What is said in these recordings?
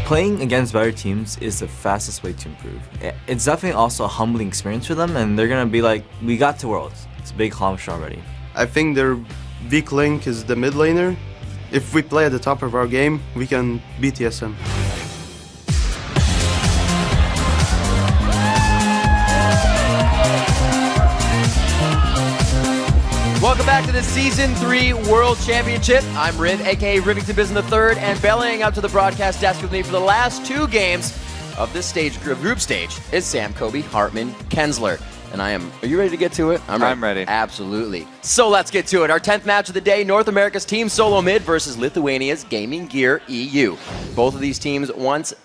Playing against better teams is the fastest way to improve. It's definitely also a humbling experience for them, and they're gonna be like, we got to Worlds. It's a big accomplishment already. I think their weak link is the mid laner. If we play at the top of our game, we can beat TSM. Welcome back to the Season 3 World Championship. I'm Rid, a.k.a. Rivington Bison III, and bailing out to the broadcast desk with me for the last 2 games of this group stage is Sam, Kobe, Hartman, Kensler. And are you ready to get to it? I'm ready. Absolutely. So let's get to it. Our 10th match of the day, North America's TeamSoloMId versus Lithuania's Gaming Gear EU. For both of these teams, once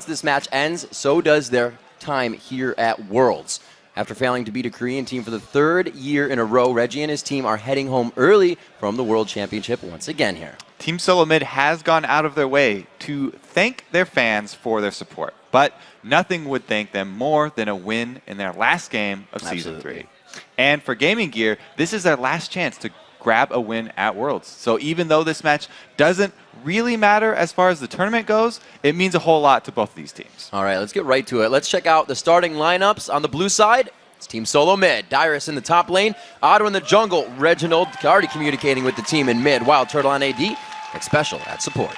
this match ends, so does their time here at Worlds. After failing to beat a Korean team for the 3rd year in a row, Reggie and his team are heading home early from the World Championship once again here. TeamSoloMId has gone out of their way to thank their fans for their support, but nothing would thank them more than a win in their last game of Season 3. And for Gaming Gear, this is their last chance to grab a win at Worlds. So even though this match doesn't really matter as far as the tournament goes, it means a whole lot to both of these teams. All right, let's get right to it. Let's check out the starting lineups on the blue side. It's TeamSoloMId. Dyrus in the top lane, Otto in the jungle, Reginald already communicating with the team in mid, Wild Turtle on AD, and Special at support.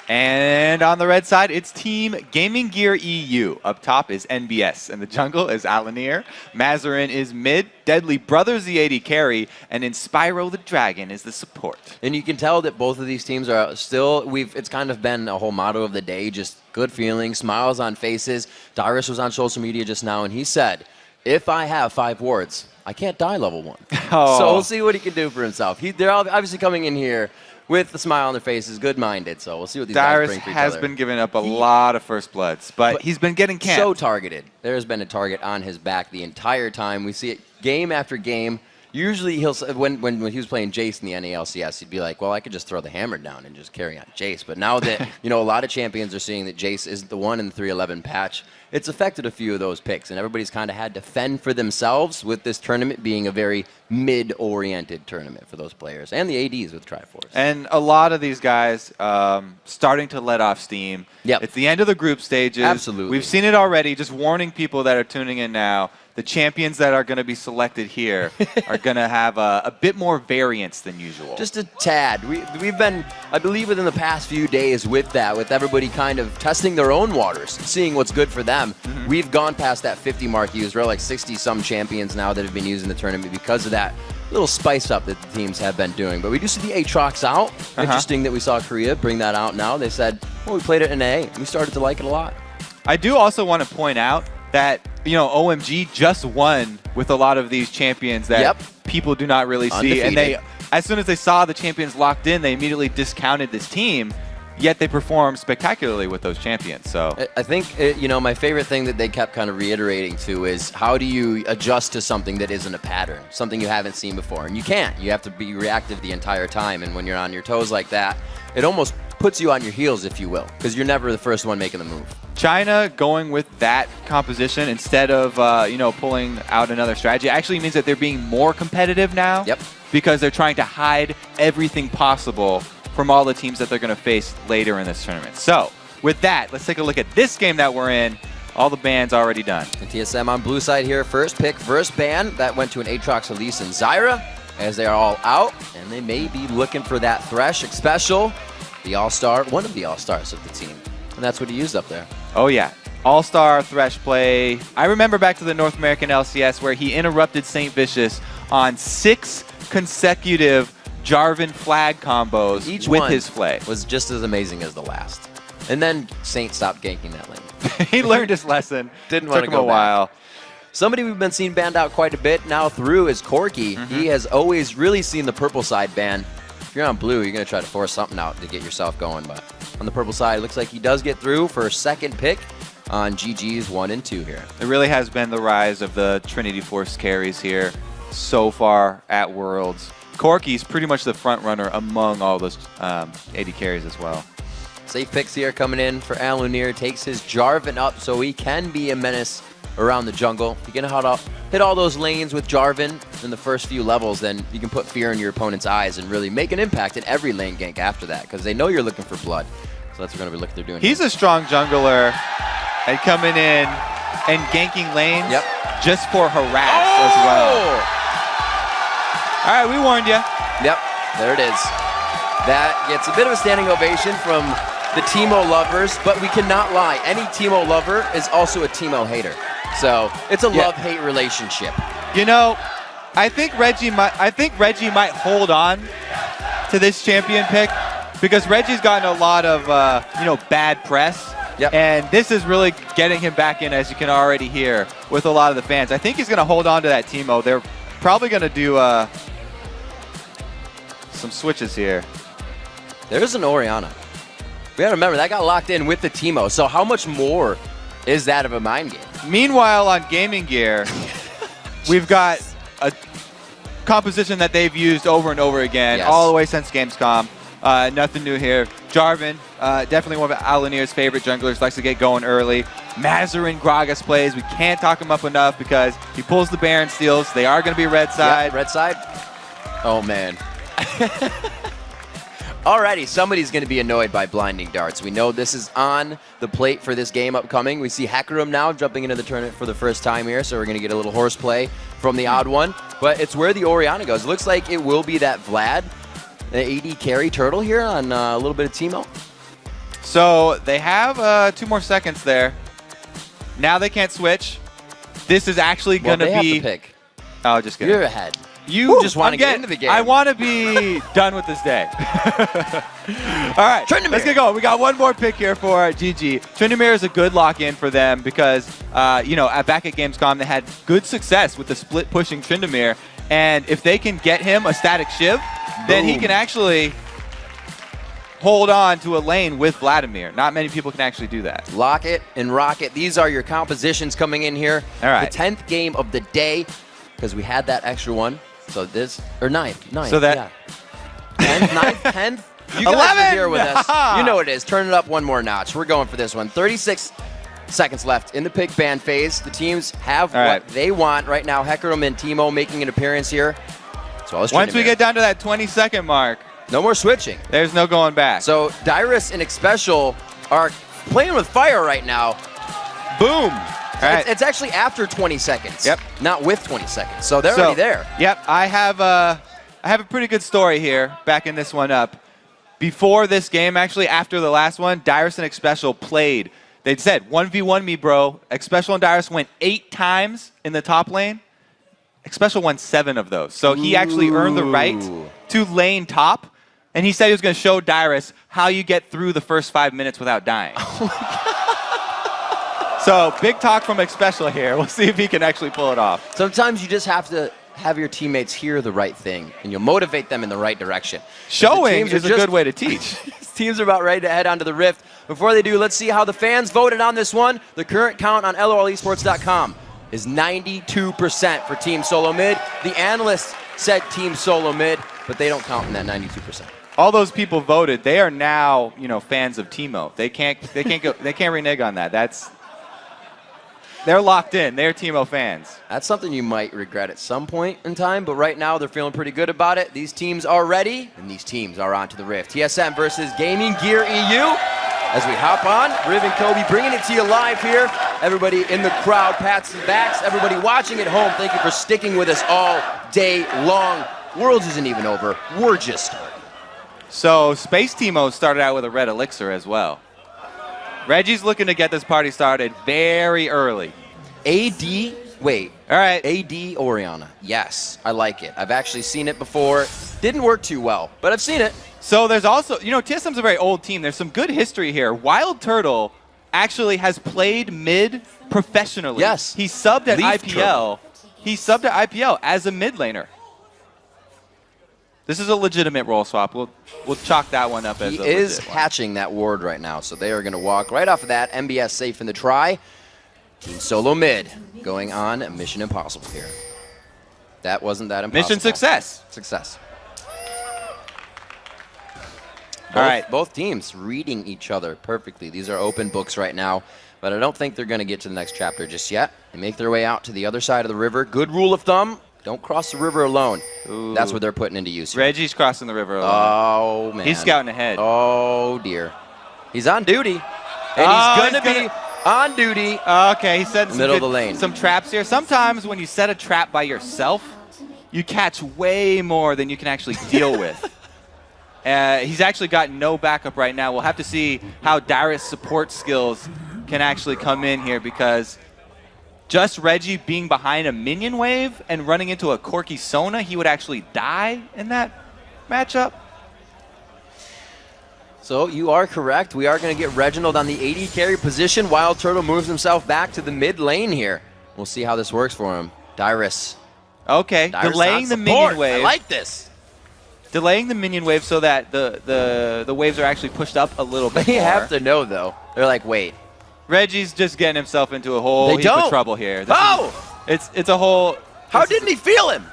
And on the red side, it's Team Gaming Gear EU. Up top is NBS, and the jungle is Alanir. Mazarin is mid, Deadly Brothers the AD carry, and in Spyro the Dragon is the support. And you can tell that both of these teams are still, it's kind of been a whole motto of the day, just good feeling, smiles on faces. Dyrus was on social media just now, and he said, if I have 5 wards, I can't die level 1. Oh. So we'll see what he can do for himself. They're obviously coming in here with a smile on their faces, good-minded. So we'll see what these guys bring for each other. Dyrus has been giving up a lot of first bloods, but he's been getting camped. So targeted. There's been a target on his back the entire time. We see it game after game. Usually, when he was playing Jace in the NALCS, he'd be like, well, I could just throw the hammer down and just carry on Jace. But now that a lot of champions are seeing that Jace isn't the one in the 3.11 patch, it's affected a few of those picks. And everybody's kind of had to fend for themselves with this tournament being a very mid-oriented tournament for those players. And the ADs with Triforce. And a lot of these guys starting to let off steam. Yep. It's the end of the group stages. Absolutely. We've seen it already. Just warning people that are tuning in now. The champions that are going to be selected here are going to have a bit more variance than usual. Just a tad. We've been, I believe, within the past few days with everybody kind of testing their own waters, seeing what's good for them. Mm-hmm. We've gone past that 50 mark used. We're like 60-some champions now that have been used in the tournament because of that little spice up that the teams have been doing. But we do see the Aatrox out. Interesting that we saw Korea bring that out now. They said, well, we played it in A, and we started to like it a lot. I do also want to point out that, OMG just won with a lot of these champions that people do not really see. Undefeated. And as soon as they saw the champions locked in, they immediately discounted this team, yet they performed spectacularly with those champions. So I think, my favorite thing that they kept kind of reiterating too is how do you adjust to something that isn't a pattern, something you haven't seen before? And you can't. You have to be reactive the entire time. And when you're on your toes like that, it almost puts you on your heels, if you will, because you're never the first one making the move. China going with that composition instead of, pulling out another strategy actually means that they're being more competitive now. Yep. Because they're trying to hide everything possible from all the teams that they're going to face later in this tournament. So, with that, let's take a look at this game that we're in. All the bans already done. And TSM on blue side here, first pick, first ban. That went to an Aatrox, Elise, and Zyra, as they are all out. And they may be looking for that Thresh Special, the all-star, one of the all-stars of the team. And that's what he used up there. Oh, yeah. All-star Thresh play. I remember back to the North American LCS where he interrupted St. Vicious on 6 consecutive Jarvan flag combos Each with one his play. Was just as amazing as the last. And then Saint stopped ganking that lane. He learned his lesson. Didn't want to go a while. back. Somebody we've been seeing banned out quite a bit now through is Corki. He has always really seen the purple side ban. If you're on blue, you're going to try to force something out to get yourself going. But on the purple side, it looks like he does get through for a second pick on GG's 1 and 2 here. It really has been the rise of the Trinity Force carries here so far at Worlds. Corki's pretty much the front runner among all those AD carries as well. Safe picks here coming in for Alanir. Takes his Jarvan up so he can be a menace around the jungle. If you can hit all those lanes with Jarvan in the first few levels, then you can put fear in your opponent's eyes and really make an impact in every lane gank after that, because they know you're looking for blood. So that's what they're doing. He's a strong jungler and coming in and ganking lanes just for harass as well. All right, we warned you. Yep, there it is. That gets a bit of a standing ovation from the Teemo lovers, but we cannot lie. Any Teemo lover is also a Teemo hater. So it's a love-hate relationship. You know, I think Reggie might hold on to this champion pick because Reggie's gotten a lot of bad press. Yep. And this is really getting him back in, as you can already hear, with a lot of the fans. I think he's going to hold on to that Teemo. They're probably going to do some switches here. There's an Orianna. We got to remember, that got locked in with the Teemo. So how much more is that of a mind game? Meanwhile, on Gaming Gear, we've got a composition that they've used over and over again, all the way since Gamescom. Nothing new here. Jarvan, definitely one of Alanir's favorite junglers, likes to get going early. Mazarin Gragas plays. We can't talk him up enough because he pulls the Baron steals. They are going to be red side. Yep, red side. Oh, man. Alrighty, somebody's going to be annoyed by blinding darts. We know this is on the plate for this game upcoming. We see Hecarim now jumping into the tournament for the first time here, so we're going to get a little horseplay from the odd one. But it's where the Orianna goes. It looks like it will be that Vlad, the AD carry turtle here on a little bit of Teemo. So they have 2 more seconds there. Now they can't switch. This is actually going to be... have to pick. Oh, just kidding. You're ahead. You just want to get into the game. I want to be done with this day. All right, let's get going. We got one more pick here for GG. Tryndamere is a good lock-in for them because, back at Gamescom, they had good success with the split pushing Tryndamere. And if they can get him a static Shiv, then he can actually hold on to a lane with Vladimir. Not many people can actually do that. Lock it and rock it. These are your compositions coming in here. All right. The 10th game of the day, because we had that extra one. So this, or ninth. So that, 10th, 9th, 10th. You guys 11! are here with us. You know what it is. Turn it up one more notch. We're going for this one. 36 seconds left in the pick ban phase. The teams have what they want right now. Hecarim and Teemo making an appearance here. So once we get down to that 20-second mark, no more switching. There's no going back. So Dyrus and Xpecial are playing with fire right now. Boom. Right. It's actually after 20 seconds. Yep. Not with 20 seconds. So they're already there. Yep. I have a pretty good story here, backing this one up. Before this game, actually, after the last one, Dyrus and Xpecial played. They said, 1v1 me, bro. Xpecial and Dyrus went 8 times in the top lane. Xpecial won 7 of those. So he actually earned the right to lane top. And he said he was going to show Dyrus how you get through the first 5 minutes without dying. So, big talk from Xpecial here. We'll see if he can actually pull it off. Sometimes you just have to have your teammates hear the right thing, and you'll motivate them in the right direction. Showing is a good way to teach. Teams are about ready to head onto the Rift. Before they do, let's see how the fans voted on this one. The current count on LOLesports.com is 92% for TeamSoloMId. The analysts said TeamSoloMId, but they don't count in that 92%. All those people voted. They are now, fans of Teemo. They can't renege on that. They're locked in. They're Teemo fans. That's something you might regret at some point in time, but right now they're feeling pretty good about it. These teams are ready, and these teams are on to the Rift. TSM versus Gaming Gear EU. As we hop on, Riv and Kobe bringing it to you live here. Everybody in the crowd, pats and backs. Everybody watching at home, thank you for sticking with us all day long. Worlds isn't even over. We're just starting. So Space Teemo started out with a red elixir as well. Reggie's looking to get this party started very early. AD, wait. All right. AD Orianna. Yes, I like it. I've actually seen it before. Didn't work too well, but I've seen it. So there's also, TSM's a very old team. There's some good history here. Wild Turtle actually has played mid professionally. Yes. He subbed at Leaf IPL. Turtle. He subbed at IPL as a mid laner. This is a legitimate role swap. We'll chalk that one up as a legit one. He is hatching that ward right now, so they are going to walk right off of that. MBS safe in the try. TeamSoloMId going on Mission Impossible here. That wasn't that impossible. Mission success. Success. All right. Both teams reading each other perfectly. These are open books right now. but I don't think they're going to get to the next chapter just yet. They make their way out to the other side of the river. Good rule of thumb, don't cross the river alone. Ooh. That's what they're putting into use here. Reggie's crossing the river alone. Oh, man. He's scouting ahead. Oh, dear. He's on duty. And he's going to be on duty. Okay, he's setting Middle of the lane. some traps here. Sometimes when you set a trap by yourself, you catch way more than you can actually deal with. He's actually got no backup right now. We'll have to see how Dyrus' support skills can actually come in here, because just Reggie being behind a minion wave and running into a Corky Sona, he would actually die in that matchup. So you are correct. We are going to get Reginald on the AD carry position. Wild Turtle moves himself back to the mid lane here. We'll see how this works for him. Dyrus. Okay, Dyrus delaying on the support. minion wave. I like this. Delaying the minion wave so that the waves are actually pushed up a little bit They more. have to know, though. They're like, wait. Reggie's just getting himself into a whole They heap don't. of trouble here. It's a whole... How didn't he feel him?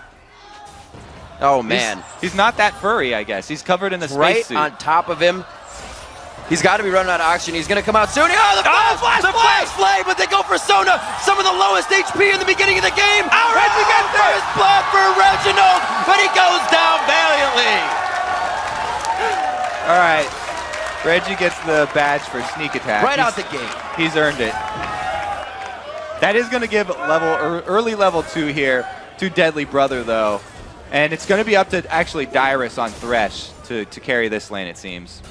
Oh, man. He's not that furry, I guess. He's covered in the Right spacesuit. on top of him. He's got to be running out of oxygen. He's going to come out soon. Oh, the flash play, but they go for Sona. Some of the lowest HP in the beginning of the game. Oh, Reggie gets it. First blood for Reginald, but he goes down valiantly. All right. Reggie gets the badge for sneak attack. Right out the gate. He's earned it. That is going to give early level 2 here to Deadly Brother, though. And it's going to be up to actually Dyrus on Thresh to carry this lane, it seems.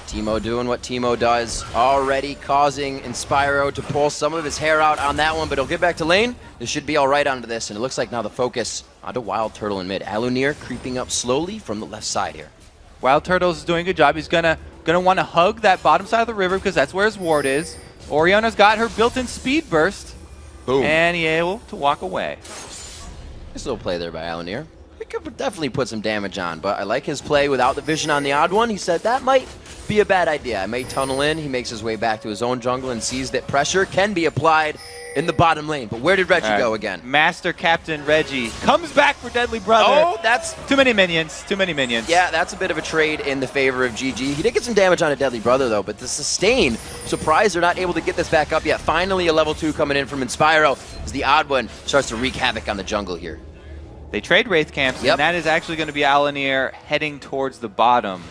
Teemo doing what Teemo does, already causing Inspiro to pull some of his hair out on that one, but he'll get back to lane. This should be all right onto this, and it looks like now the focus onto Wild Turtle in mid. Alunir creeping up slowly from the left side here. Wild Turtles is doing a good job. He's gonna want to hug that bottom side of the river because that's where his ward is. Oriana's got her built-in speed burst. Boom. And he able to walk away. Nice little play there by Alunir. He could definitely put some damage on, but I like his play without the vision on the odd one. He said that might be a bad idea. I may tunnel in. He makes his way back to his own jungle and sees that pressure can be applied in the bottom lane. But where did Reggie go again? Master Captain Reggie comes back for Deadly Brother. Oh, that's... Too many minions. Too many minions. Yeah, that's a bit of a trade in the favor of GG. He did get some damage on a Deadly Brother, though, but the sustain, surprised they're not able to get this back up yet. Finally, a level 2 coming in from Inspiro as the odd one starts to wreak havoc on the jungle here. They trade Wraith Camps, Yep. and that is actually going to be Alunir heading towards the bottom.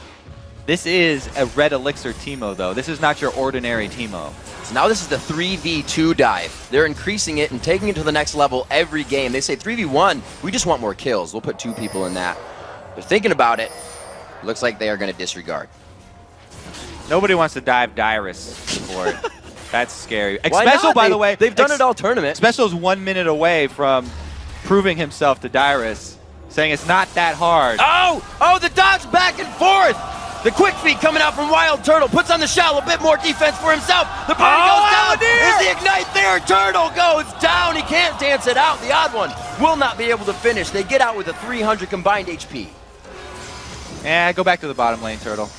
This is a Red Elixir Teemo, though. This is not your ordinary Teemo. So now this is the 3v2 dive. They're increasing it and taking it to the next level every game. They say 3v1, we just want more kills. We'll put 2 people in that. They're thinking about it. Looks like they are going to disregard. Nobody wants to dive Dyrus for it. That's scary. Why Special, not? by the way. They've done it all tournament. Special's 1 minute away from proving himself to Dyrus, saying it's not that hard. Oh, the dodge back and forth. The quick feet coming out from Wild Turtle. Puts on the shell, a bit more defense for himself. The party goes down. Is the ignite there? Turtle goes down. He can't dance it out. The odd one will not be able to finish. They get out with a 300 combined HP. Yeah, go back to the bottom lane, Turtle.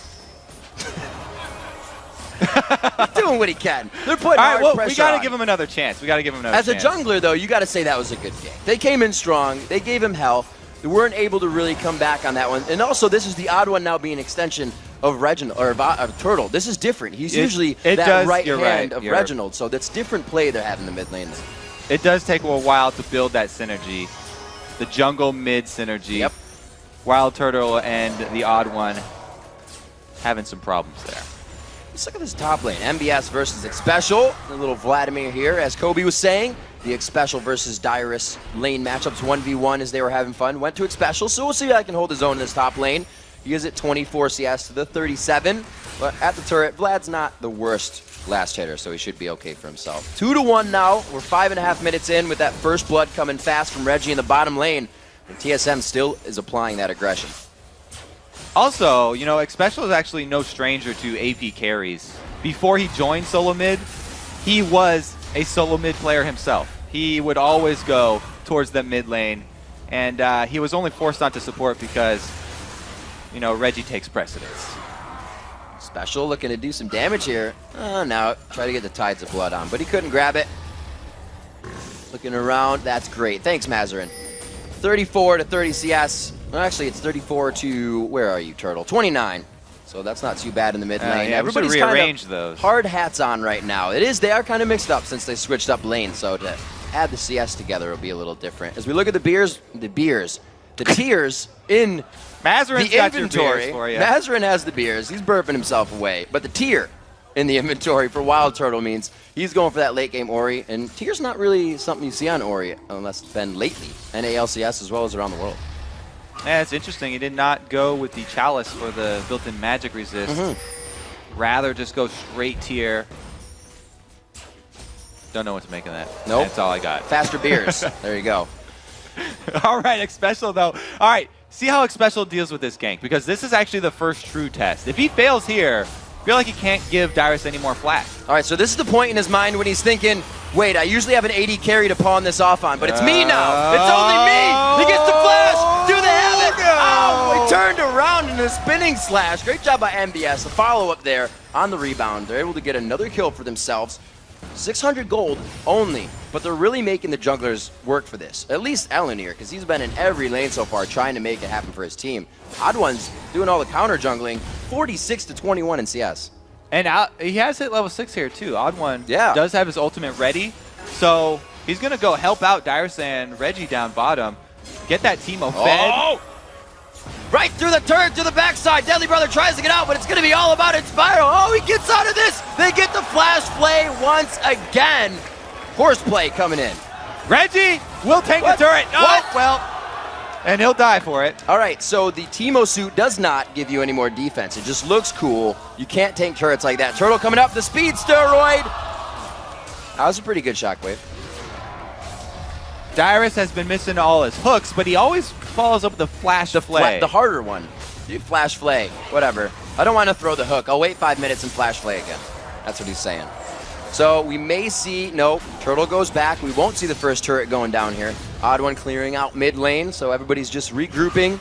Doing what he can. They're putting All right, hard well, pressure we got to on. give him another chance. We got to give him another As chance. a jungler, though, you got to say that was a good game. They came in strong. They gave him health. They weren't able to really come back on that one. And also, this is the odd one now being an extension of Reginald or of Turtle. This is different. He's usually that right hand of Reginald. So that's different play they're having in the mid lane. It does take a while to build that synergy. The jungle mid synergy. Yep. Wild Turtle and the odd one having some problems there. Let's look at this top lane. MBS versus Xpecial. A little Vladimir here, as Kobe was saying. The Xpecial versus Dyrus lane matchups 1v1 as they were having fun. Went to Xpecial, so we'll see if I can hold his own in this top lane. He is at 24 CS to the 37. But at the turret, Vlad's not the worst last hitter, so he should be okay for himself. 2-1 now. We're 5.5 minutes in with that first blood coming fast from Reggie in the bottom lane. And TSM still is applying that aggression. Also, you know, Xpecial is actually no stranger to AP carries. Before he joined SoloMId, he was a SoloMId player himself. He would always go towards the mid lane, and he was only forced onto support because, you know, Reggie takes precedence. Special looking to do some damage here. Now try to get the Tides of Blood on, but he couldn't grab it. Looking around, that's great. Thanks, Mazarin. 34 to 30 CS. Well, actually, it's 34 to, where are you, Turtle? 29. So that's not too bad in the mid lane. Yeah, we should Everybody's rearrange kind those. of hard hats on right now. They are kind of mixed up since they switched up lanes. So to add the CS together will be a little different. As we look at the tiers in Mazarin's the got your inventory. beers for you. Mazarin has the beers. He's burping himself away. But the tier in the inventory for Wild Turtle means he's going for that late game Ori. And tier's not really something you see on Ori unless it's been lately. NALCS as well as around the world. Yeah, it's interesting. He did not go with the Chalice for the built-in magic resist. Rather just go straight tier. Don't know what to make of that. Nope. That's all I got. Faster beers. There you go. All right, Xpecial though. All right, see how Xpecial deals with this gank, because this is actually the first true test. If he fails here, I feel like he can't give Dyrus any more flash. All right, so this is the point in his mind when he's thinking, wait, I usually have an AD carry to pawn this off on, but it's me now. It's only me. He gets the flash. Do they have it? No. Oh, he turned around in a spinning slash. Great job by MBS. The follow-up there on the rebound. They're able to get another kill for themselves. 600 gold only, but they're really making the junglers work for this. At least Elenir, because he's been in every lane so far trying to make it happen for his team. Odd1's doing all the counter jungling, 46-21 in CS. And he has hit level 6 here too. Odd1 Yeah. does have his ultimate ready, so he's going to go help out Dyrus and Reggie down bottom. Get that Teemo fed. Oh! Right through the turret, to the backside. Deadly Brother tries to get out, but it's going to be all about Inspiro. Oh, he gets out of this. They get the flash play once again. Horseplay coming in. Reggie will take What? the turret. Oh, What? well, and he'll die for it. All right, so the Teemo suit does not give you any more defense. It just looks cool. You can't tank turrets like that. Turtle coming up, the speed steroid. That was a pretty good shockwave. Dyrus has been missing all his hooks, but he always follows up with the flash play. The harder one. Do flash flay, whatever. I don't want to throw the hook. I'll wait 5 minutes and flash flay again. That's what he's saying. So we may see, no, Turtle goes back. We won't see the first turret going down here. Odd1 clearing out mid lane, so everybody's just regrouping.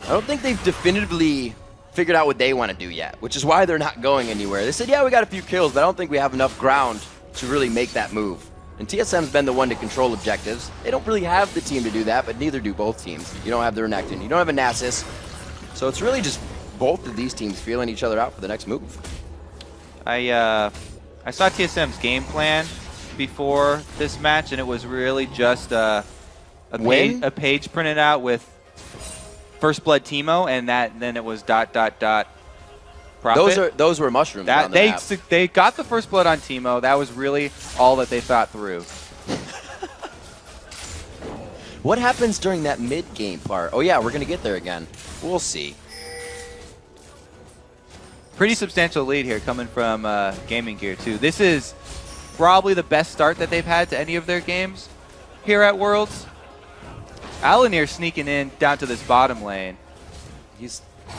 I don't think they've definitively figured out what they want to do yet, which is why they're not going anywhere. They said, yeah, we got a few kills, but I don't think we have enough ground to really make that move. And TSM's been the one to control objectives. They don't really have the team to do that, but neither do both teams. You don't have the Renekton, you don't have a Nasus. So it's really just both of these teams feeling each other out for the next move. I saw TSM's game plan before this match, and it was really just a page printed out with First Blood Teemo, and then it was ... profit. Those were mushrooms on the map. They got the First Blood on Teemo. That was really all that they thought through. What happens during that mid-game part? Oh yeah, we're going to get there again. We'll see. Pretty substantial lead here coming from Gaming Gear too. This is probably the best start that they've had to any of their games here at Worlds. Alanir sneaking in down to this bottom lane.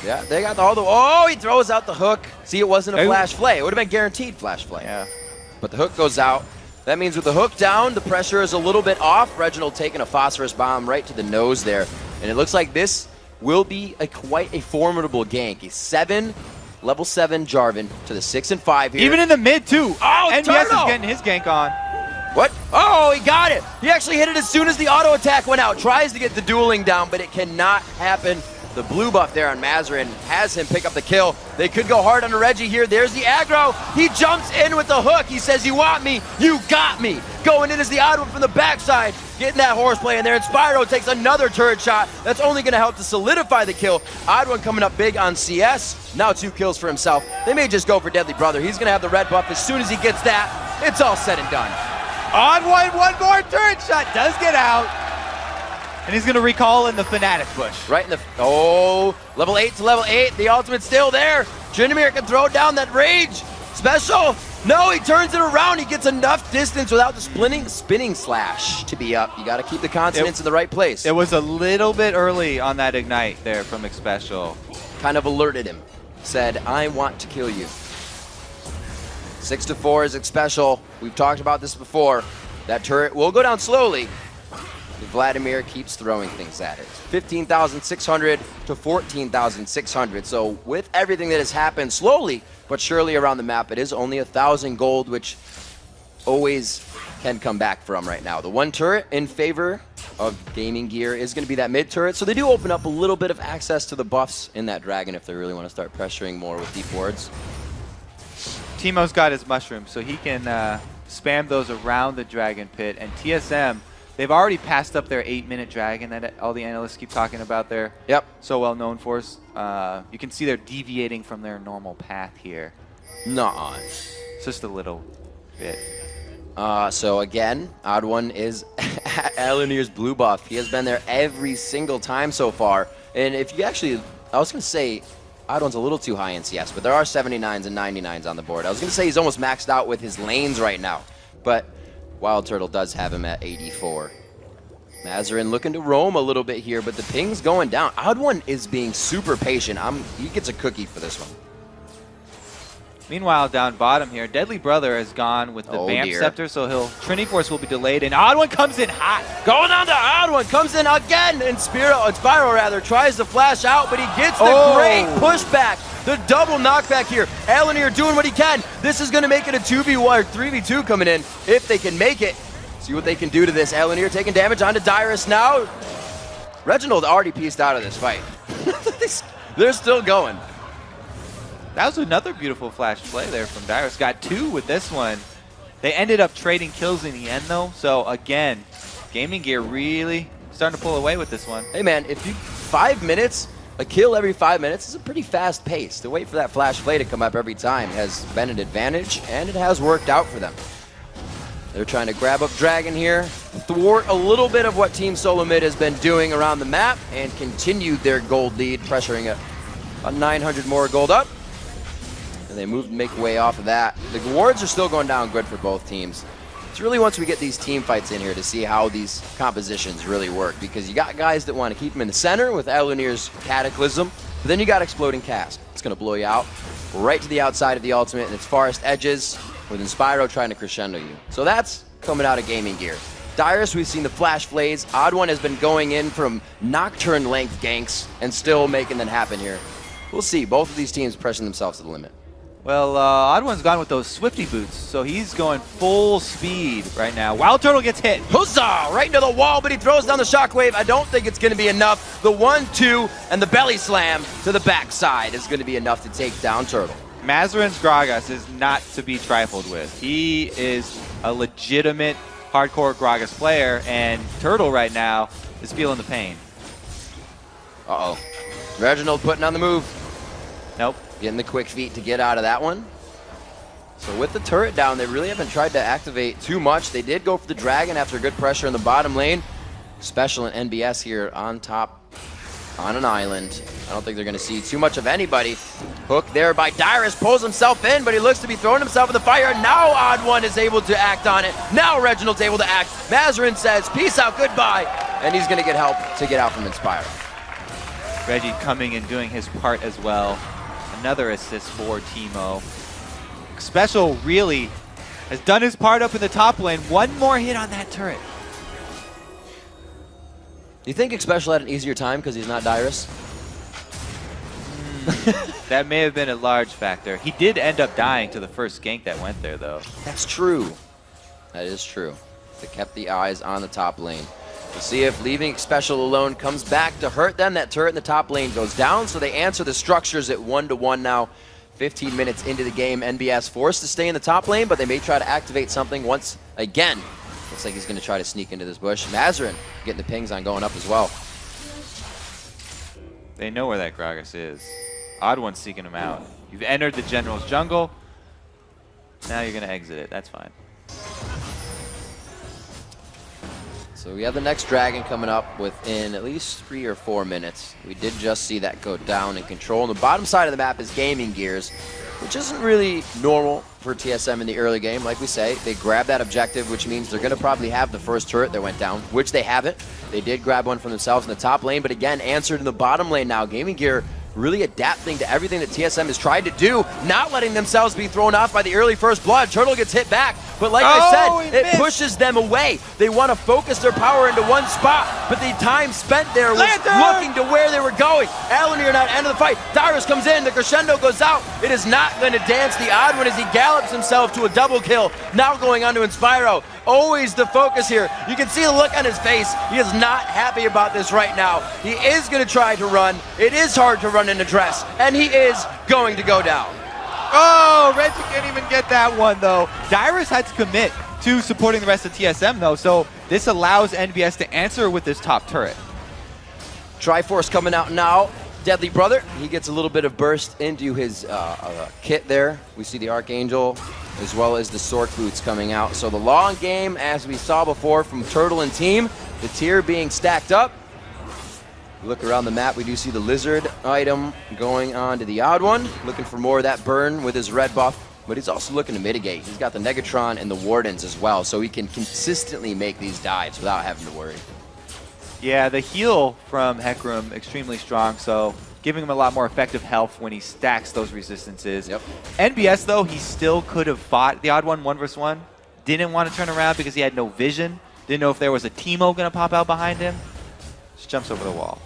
Yeah, they got all the. Oh, he throws out the hook. See, it wasn't a flash flay. It would have been guaranteed flash flay. Yeah. But the hook goes out. That means with the hook down, the pressure is a little bit off. Reginald taking a phosphorus bomb right to the nose there. And it looks like this will be quite a formidable gank. A level 7 Jarvan to the 6 and 5 here. Even in the mid too. Oh, NBS Turtle! is getting his gank on. What? Oh, he got it. He actually hit it as soon as the auto attack went out. Tries to get the dueling down, but it cannot happen. The blue buff there on Mazarin has him pick up the kill. They could go hard on Reggie here. There's the aggro. He jumps in with the hook. He says, you want me? You got me. Going in as the odd one from the backside. Getting that horseplay in there. And Spyro takes another turret shot. That's only going to help to solidify the kill. Odd1 coming up big on CS. Now 2 kills for himself. They may just go for Deadly Brother. He's going to have the red buff as soon as he gets that. It's all said and done. Odd1, one more turret shot. Does get out. And he's going to recall in the Fnatic bush. Right in the... Oh, level 8 to level 8. The ultimate's still there. Tryndamere can throw down that rage. Special. No, he turns it around. He gets enough distance without the spinning slash to be up. You got to keep the consonants in the right place. It was a little bit early on that ignite there from Xpecial. Kind of alerted him. Said, I want to kill you. 6-4 is Xpecial. We've talked about this before. That turret will go down slowly. Vladimir keeps throwing things at it. 15,600 to 14,600. So with everything that has happened slowly but surely around the map, it is only 1,000 gold, which always can come back from right now. The one turret in favor of Gaming Gear is going to be that mid turret, so they do open up a little bit of access to the buffs in that dragon if they really want to start pressuring more with deep wards. Teemo's got his mushrooms, so he can spam those around the dragon pit. And TSM, they've already passed up their 8-minute dragon that all the analysts keep talking about. They're so well known for. You can see they're deviating from their normal path here. Nuh-uh. Just a little bit. So again, Odd One is Alanir's blue buff. He has been there every single time so far. And if you actually, I was going to say, Odd One's a little too high in CS, but there are 79s and 99s on the board. I was going to say he's almost maxed out with his lanes right now, but Wild Turtle does have him at 84. Mazarin looking to roam a little bit here, but the ping's going down. Odd One is being super patient. He gets a cookie for this one. Meanwhile, down bottom here, Deadly Brother has gone with the Vamp dear. Scepter, so Trinity Force will be delayed, and Odd One comes in hot. Going on to Odd One, comes in again, and Spyro rather tries to flash out, but he gets the great pushback. The double knockback here. Alanir doing what he can. This is going to make it a 2v1 or 3v2 coming in, if they can make it. See what they can do to this. Alanir taking damage onto Dyrus now. Reginald already pieced out of this fight. They're still going. That was another beautiful flash play there from Dyrus. Got 2 with this one. They ended up trading kills in the end, though. So, again, Gaming Gear really starting to pull away with this one. Hey, man, if you 5 minutes, a kill every 5 minutes is a pretty fast pace. To wait for that flash play to come up every time has been an advantage, and it has worked out for them. They're trying to grab up Dragon here, thwart a little bit of what TeamSoloMId has been doing around the map, and continue their gold lead, pressuring it. About 900 more gold up. And they make way off of that. The wards are still going down good for both teams. It's really once we get these team fights in here to see how these compositions really work, because you got guys that want to keep them in the center with Alanir's Cataclysm, but then you got Exploding Cask. It's going to blow you out right to the outside of the ultimate and its farthest edges, with Spyro trying to crescendo you. So that's coming out of Gaming Gear. Dyrus, we've seen the Flash Flays. Odd One has been going in from Nocturne length ganks and still making them happen here. We'll see. Both of these teams pressing themselves to the limit. Well, Odd One's gone with those Swifty boots, so he's going full speed right now. Wild Turtle gets hit. Huzzah! Right into the wall, but he throws down the shockwave. I don't think it's going to be enough. The 1-2 and the belly slam to the backside is going to be enough to take down Turtle. Mazarin's Gragas is not to be trifled with. He is a legitimate hardcore Gragas player, and Turtle right now is feeling the pain. Uh-oh. Reginald putting on the move. Nope. Getting the quick feet to get out of that one. So with the turret down, they really haven't tried to activate too much. They did go for the dragon after good pressure in the bottom lane. Special and NBS here on top on an island. I don't think they're going to see too much of anybody. Hook there by Dyrus, pulls himself in, but he looks to be throwing himself in the fire. Now Odd One is able to act on it. Now Reginald's able to act. Mazarin says, peace out, goodbye. And he's going to get help to get out from Inspire. Reggie coming and doing his part as well. Another assist for Teemo. Special really has done his part up in the top lane. One more hit on that turret. Do you think Special had an easier time because he's not Dyrus? That may have been a large factor. He did end up dying to the first gank that went there, though. That's true. That is true. They kept the eyes on the top lane. We'll see if leaving Special alone comes back to hurt them. That turret in the top lane goes down, so they answer the structures at 1-1 now. 15 minutes into the game, NBS forced to stay in the top lane, but they may try to activate something once again. Looks like he's going to try to sneak into this bush. Mazarin getting the pings on going up as well. They know where that Gragas is. Odd One's seeking him out. You've entered the General's jungle. Now you're going to exit it. That's fine. So we have the next dragon coming up within at least 3 or 4 minutes. We did just see that go down in control. On the bottom side of the map is Gaming Gears, which isn't really normal for TSM in the early game. Like we say, they grab that objective, which means they're going to probably have the first turret that went down, which they haven't. They did grab one for themselves in the top lane, but again, answered in the bottom lane now. Gaming Gear really adapting to everything that TSM has tried to do, not letting themselves be thrown off by the early first blood. Turtle gets hit back, but like I said, it pushes them away. They want to focus their power into one spot, but the time spent there was looking to where they were going. Alanir not end of the fight. Dyrus comes in, the crescendo goes out. It is not going to dance the Odd One as he gallops himself to a double kill. Now going on to Inspiro. always the focus here. You can see the look on his face. He is not happy about this right now. He is going to try to run. It is hard to run in a dress, and he is going to go down. Oh, Reggie can't even get that one, though. Dyrus had to commit to supporting the rest of TSM, though, so this allows NBS to answer with this top turret. Triforce coming out now. Deadly Brother, he gets a little bit of burst into his kit there. We see the Archangel as well as the Sork boots coming out. So the long game, as we saw before from Turtle and team, the tier being stacked up. Look around the map, we do see the Lizard item going on to the odd one, looking for more of that burn with his red buff, but he's also looking to mitigate. He's got the Negatron and the Wardens as well, so he can consistently make these dives without having to worry. Yeah, the heal from Hecarim extremely strong, so giving him a lot more effective health when he stacks those resistances. Yep. NBS, though, he still could have fought the odd one versus one. Didn't want to turn around because he had no vision. Didn't know if there was a Teemo going to pop out behind him. Just jumps over the wall.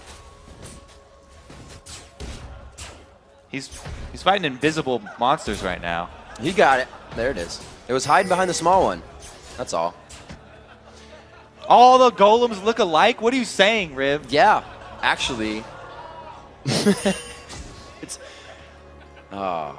He's fighting invisible monsters right now. He got it. There it is. It was hiding behind the small one. That's all. All the golems look alike? What are you saying, Riv? Yeah, actually. It's. I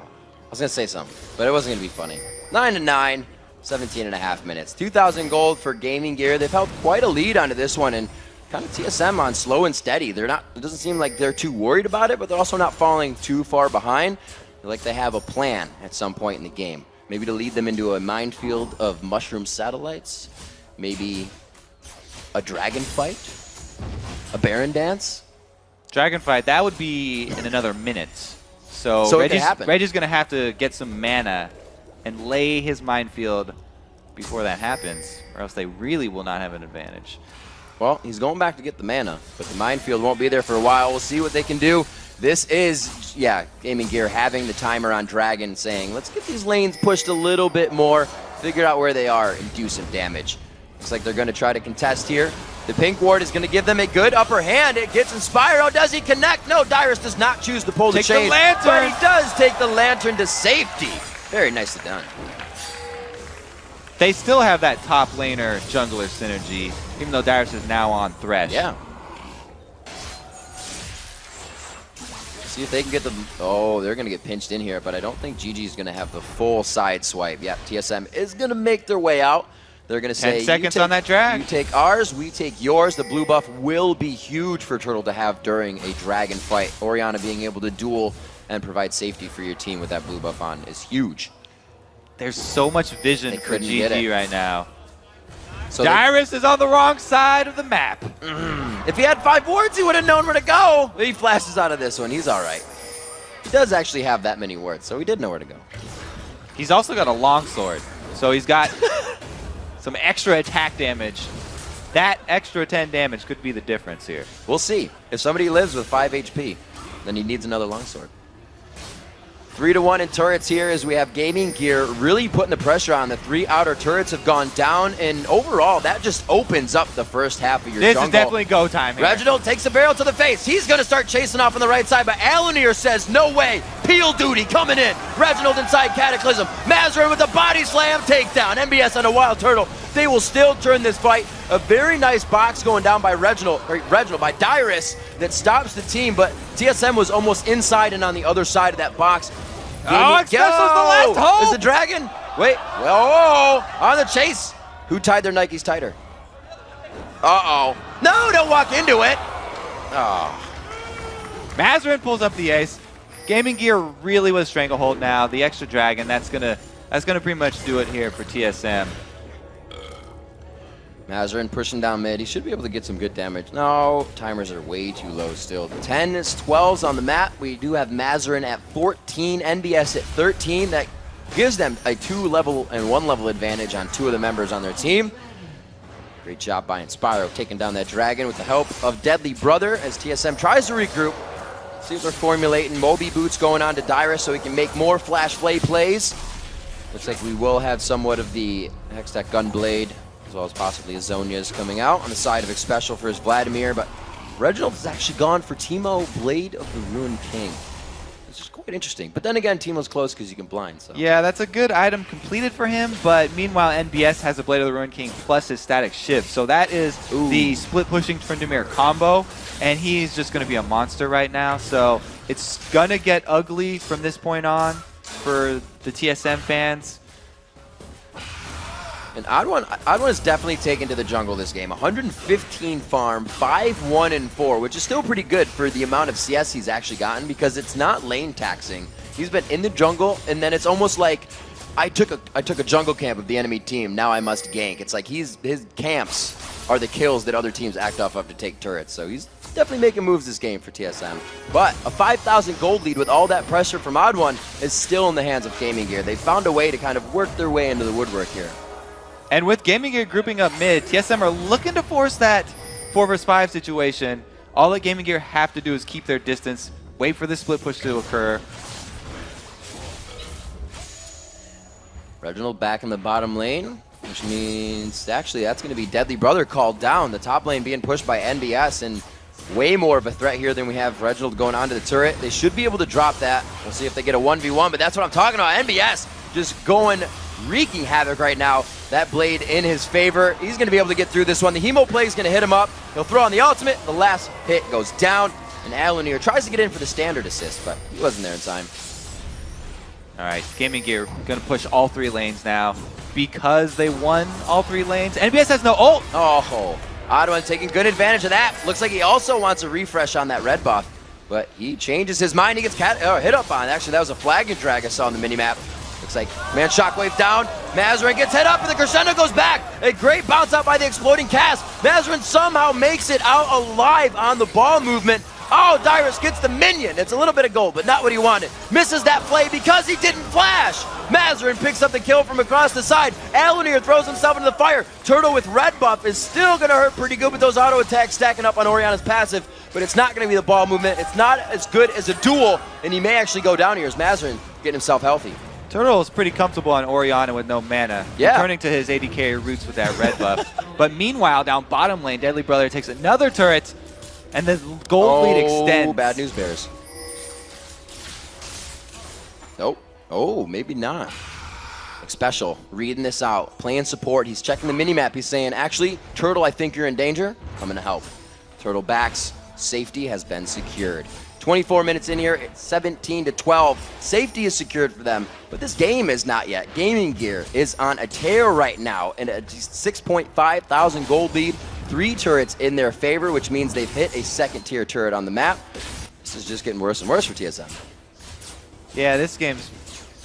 was going to say something, but it wasn't going to be funny. 9-9, 17.5 minutes. 2,000 gold for Gaming Gear. They've held quite a lead onto this one, and kind of TSM on slow and steady. They're not. It doesn't seem like they're too worried about it, but they're also not falling too far behind. They're like they have a plan at some point in the game. Maybe to lead them into a minefield of mushroom satellites. Maybe a dragon fight. A Baron dance. Dragon fight, that would be in another minute. So it could happen. Reggie's going to have to get some mana and lay his minefield before that happens, or else they really will not have an advantage. Well, he's going back to get the mana, but the minefield won't be there for a while. We'll see what they can do. This is, yeah, Gaming Gear having the timer on Dragon, saying, let's get these lanes pushed a little bit more, figure out where they are, and do some damage. Looks like they're going to try to contest here. The pink ward is going to give them a good upper hand. It gets Inspire. Oh, does he connect? No, Dyrus does not choose to pull the chain. Take the lantern. But he does take the lantern to safety. Very nicely done. They still have that top laner jungler synergy, even though Dyrus is now on Thresh. Yeah. See if they can get the... Oh, they're going to get pinched in here, but I don't think GG's going to have the full side swipe. Yep, TSM is going to make their way out. They're going to say, 10 seconds on that drag. You take ours, we take yours. The blue buff will be huge for Turtle to have during a dragon fight. Orianna being able to duel and provide safety for your team with that blue buff on is huge. There's so much vision for GG right now. So Dyrus is on the wrong side of the map. If he had 5 wards, he would have known where to go. He flashes out of this one. He's all right. He does actually have that many wards, so he did know where to go. He's also got a longsword, so he's got some extra attack damage. That extra 10 damage could be the difference here. We'll see. If somebody lives with 5 HP, then he needs another longsword. 3-1 in turrets here as we have Gaming Gear really putting the pressure on. The 3 outer turrets have gone down, and overall, that just opens up the first half of your jungle. This is definitely go time here. Reginald takes a barrel to the face. He's going to start chasing off on the right side, but Alanir says, no way. Peel duty coming in. Reginald inside Cataclysm. Mazarin with a body slam takedown. NBS on a Wild Turtle. They will still turn this fight. A very nice box going down by Reginald, by Dyrus, that stops the team, but TSM was almost inside and on the other side of that box. Oh, Expresso's the last hope! Is the dragon? Wait, whoa, on the chase. Who tied their Nikes tighter? Uh-oh. No, don't walk into it. Oh. Mazarin pulls up the ace. Gaming Gear really was stranglehold now. The extra dragon, that's gonna pretty much do it here for TSM. Mazarin pushing down mid. He should be able to get some good damage. No, timers are way too low still. 10 is 12s on the map. We do have Mazarin at 14, NBS at 13. That gives them a 2-level and 1-level advantage on 2 of the members on their team. Great job by Inspiro taking down that dragon with the help of Deadly Brother as TSM tries to regroup. See if they're formulating Moby Boots going on to Dyrus so he can make more Flash Flay plays. Looks like we will have somewhat of the Hextech Gunblade, as well as possibly Azonia's coming out on the side of Xpecial for his Vladimir, but Reginald has actually gone for Teemo Blade of the Ruined King. which is quite interesting. But then again, Teemo's close because you can blind. So. Yeah, that's a good item completed for him, but meanwhile, NBS has a Blade of the Ruined King plus his static shift. So that is the split pushing Trindamere combo, and he's just going to be a monster right now. So it's going to get ugly from this point on for the TSM fans. And Odd1 is definitely taken to the jungle this game. 115 farm, 5-1-4, which is still pretty good for the amount of CS he's actually gotten because it's not lane taxing. He's been in the jungle, and then it's almost like I took a jungle camp of the enemy team. Now I must gank. It's like his camps are the kills that other teams act off of to take turrets. So he's definitely making moves this game for TSM. But a 5,000 gold lead with all that pressure from Odd1 is still in the hands of Gaming Gear. They found a way to kind of work their way into the woodwork here. And with Gaming Gear grouping up mid, TSM are looking to force that 4 vs 5 situation. All that Gaming Gear have to do is keep their distance, wait for the split push to occur. Reginald back in the bottom lane, which means actually that's going to be Deadly Brother called down. The top lane being pushed by NBS, and way more of a threat here than we have Reginald going onto the turret. They should be able to drop that. We'll see if they get a 1v1, but that's what I'm talking about. NBS just going wreaking havoc right now. That blade in his favor. He's going to be able to get through this one. The Hemo play is going to hit him up. He'll throw on the ultimate. The last hit goes down. And Alunier tries to get in for the standard assist, but he wasn't there in time. All right, Gaming Gear going to push all 3 lanes now because they won all 3 lanes. NBS has no ult. Oh, Odd1 taking good advantage of that. Looks like he also wants a refresh on that red buff, but he changes his mind. He gets hit up on. Actually, that was a flag and drag I saw on the minimap. Looks like, man, Shockwave down. Mazarin gets hit up, and the crescendo goes back. A great bounce out by the exploding cast. Mazarin somehow makes it out alive on the ball movement. Oh, Dyrus gets the minion. It's a little bit of gold, but not what he wanted. Misses that play because he didn't flash. Mazarin picks up the kill from across the side. Alunier throws himself into the fire. Turtle with red buff is still going to hurt pretty good with those auto attacks stacking up on Oriana's passive, but it's not going to be the ball movement. It's not as good as a duel, and he may actually go down here as Mazarin getting himself healthy. Turtle is pretty comfortable on Oriana with no mana, yeah. Returning to his AD roots with that red buff. But meanwhile, down bottom lane, Deadly Brother takes another turret, and the gold lead extends. Bad news bears. Nope. Oh, maybe not. Special, reading this out, playing support. He's checking the minimap. He's saying, actually, Turtle, I think you're in danger. I'm going to help. Turtle backs. Safety has been secured. 24 minutes in here, it's 17-12. Safety is secured for them, but this game is not yet. Gaming Gear is on a tear right now, and a 6.5 thousand gold lead. 3 turrets in their favor, which means they've hit a second-tier turret on the map. This is just getting worse and worse for TSM. Yeah, this game's